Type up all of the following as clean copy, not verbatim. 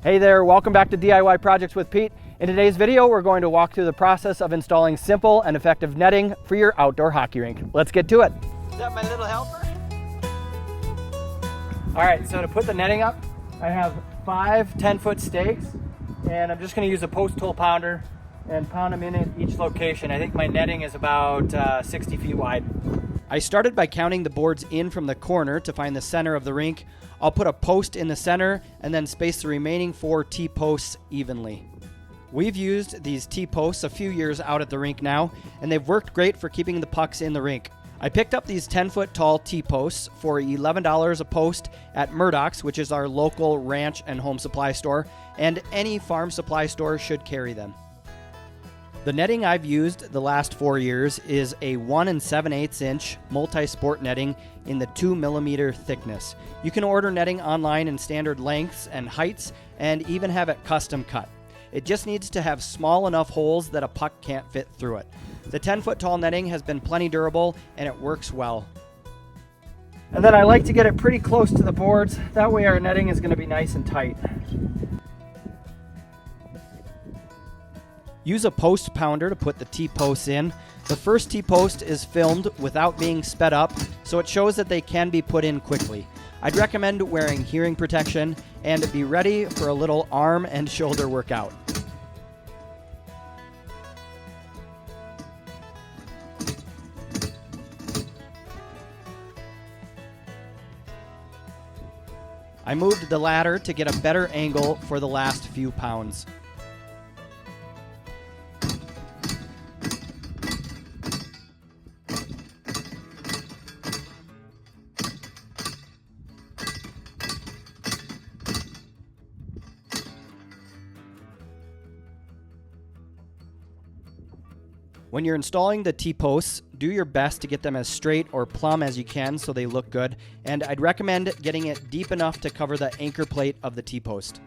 Hey there, welcome back to DIY Projects with Pete. In today's video, we're going to walk through the process of installing simple and effective netting for your outdoor hockey rink. Let's get to it. Is that my little helper? All right, so to put the netting up, I have 5 10-foot stakes, and I'm just gonna use a post hole pounder and pound them in at each location. I think my netting is about 60 feet wide. I started by counting the boards in from the corner to find the center of the rink. I'll put a post in the center and then space the remaining 4 T-posts evenly. We've used these T-posts a few years out at the rink now, and they've worked great for keeping the pucks in the rink. I picked up these 10-foot tall T-posts for $11 a post at Murdoch's, which is our local ranch and home supply store, and any farm supply store should carry them. The netting I've used the last 4 years is a 1 7/8 inch multi-sport netting in the 2mm thickness. You can order netting online in standard lengths and heights and even have it custom cut. It just needs to have small enough holes that a puck can't fit through it. The 10-foot tall netting has been plenty durable and it works well. And then I like to get it pretty close to the boards. That way our netting is going to be nice and tight. Use a post pounder to put the T-posts in. The first T-post is filmed without being sped up, so it shows that they can be put in quickly. I'd recommend wearing hearing protection and be ready for a little arm and shoulder workout. I moved the ladder to get a better angle for the last few pounds. When you're installing the T-posts, do your best to get them as straight or plumb as you can so they look good, and I'd recommend getting it deep enough to cover the anchor plate of the T-post.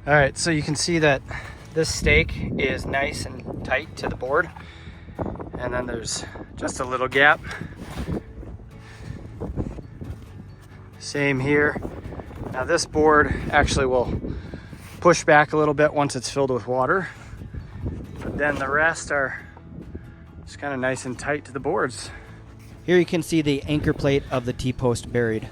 All right, so you can see that this stake is nice and tight to the board, and then there's just a little gap. Same here. Now this board actually will push back a little bit once it's filled with water, but then the rest are just kind of nice and tight to the boards. Here you can see the anchor plate of the T-post buried.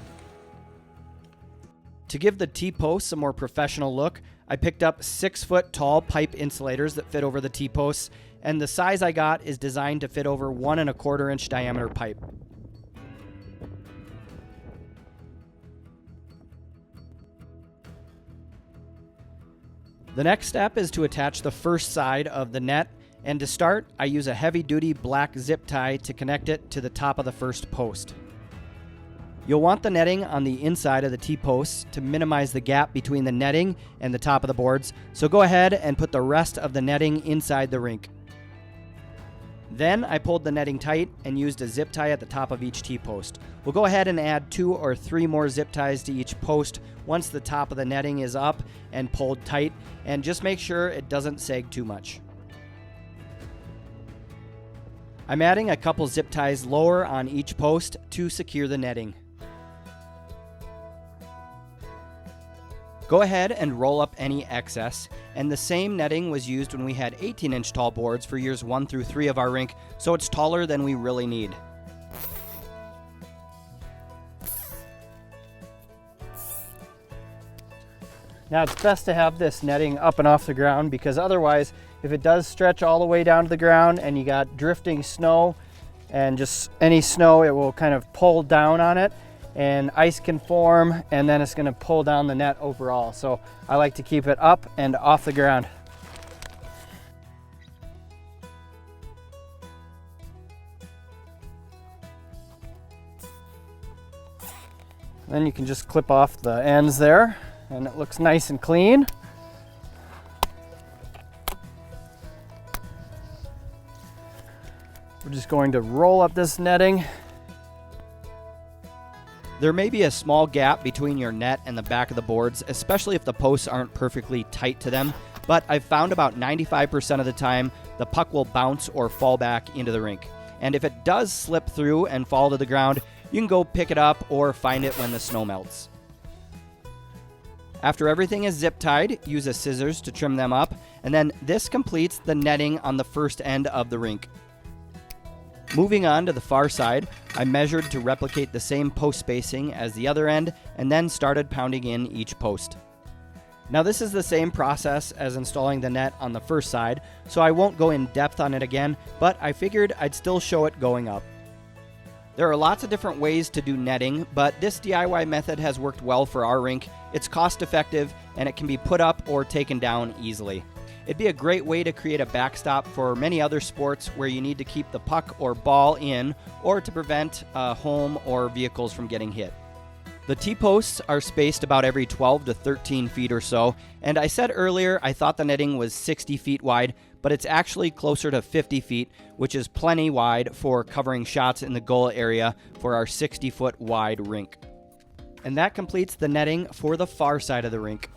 To give the T-posts a more professional look, I picked up 6-foot tall pipe insulators that fit over the T-posts, and the size I got is designed to fit over 1 1/4 inch diameter pipe. The next step is to attach the first side of the net, and to start, I use a heavy-duty black zip tie to connect it to the top of the first post. You'll want the netting on the inside of the T-posts to minimize the gap between the netting and the top of the boards, so go ahead and put the rest of the netting inside the rink. Then I pulled the netting tight and used a zip tie at the top of each T-post. We'll go ahead and add 2 or 3 more zip ties to each post once the top of the netting is up and pulled tight, and just make sure it doesn't sag too much. I'm adding a couple zip ties lower on each post to secure the netting. Go ahead and roll up any excess, and the same netting was used when we had 18-inch tall boards for years 1 through 3 of our rink, so it's taller than we really need. Now it's best to have this netting up and off the ground, because otherwise, if it does stretch all the way down to the ground and you got drifting snow and just any snow, it will kind of pull down on it, and ice can form, and then it's going to pull down the net overall. So I like to keep it up and off the ground. Then you can just clip off the ends there, and it looks nice and clean. We're just going to roll up this netting. There may be a small gap between your net and the back of the boards, especially if the posts aren't perfectly tight to them, but I've found about 95% of the time the puck will bounce or fall back into the rink. And if it does slip through and fall to the ground, you can go pick it up or find it when the snow melts. After everything is zip tied, use a scissors to trim them up, and then this completes the netting on the first end of the rink. Moving on to the far side, I measured to replicate the same post spacing as the other end, and then started pounding in each post. Now this is the same process as installing the net on the first side, so I won't go in depth on it again, but I figured I'd still show it going up. There are lots of different ways to do netting, but this DIY method has worked well for our rink. It's cost effective, and it can be put up or taken down easily. It'd be a great way to create a backstop for many other sports where you need to keep the puck or ball in, or to prevent home or vehicles from getting hit. The T-posts are spaced about every 12 to 13 feet or so, and I said earlier I thought the netting was 60 feet wide, but it's actually closer to 50 feet, which is plenty wide for covering shots in the goal area for our 60-foot wide rink. And that completes the netting for the far side of the rink.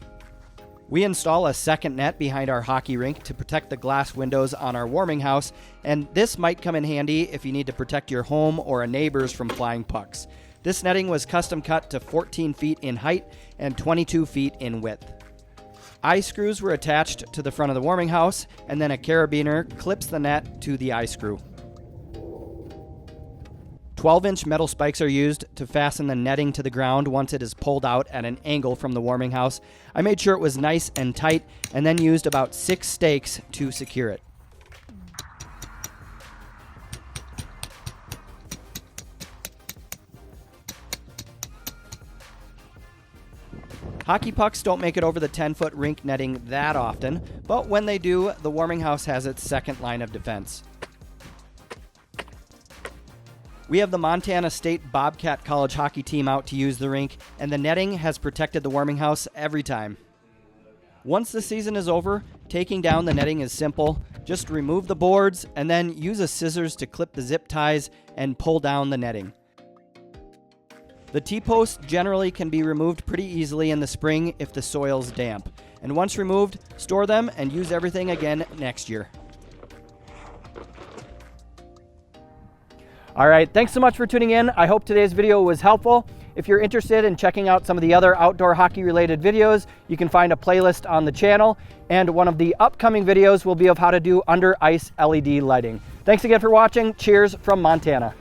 We install a second net behind our hockey rink to protect the glass windows on our warming house, and this might come in handy if you need to protect your home or a neighbor's from flying pucks. This netting was custom cut to 14 feet in height and 22 feet in width. Eye screws were attached to the front of the warming house, and then a carabiner clips the net to the eye screw. 12-inch metal spikes are used to fasten the netting to the ground once it is pulled out at an angle from the warming house. I made sure it was nice and tight, and then used about 6 stakes to secure it. Hockey pucks don't make it over the 10-foot rink netting that often, but when they do, the warming house has its second line of defense. We have the Montana State Bobcat College hockey team out to use the rink, and the netting has protected the warming house every time. Once the season is over, taking down the netting is simple. Just remove the boards and then use a scissors to clip the zip ties and pull down the netting. The T-posts generally can be removed pretty easily in the spring if the soil's damp. And once removed, store them and use everything again next year. All right, thanks so much for tuning in. I hope today's video was helpful. If you're interested in checking out some of the other outdoor hockey related videos, you can find a playlist on the channel, and one of the upcoming videos will be of how to do under ice LED lighting. Thanks again for watching. Cheers from Montana.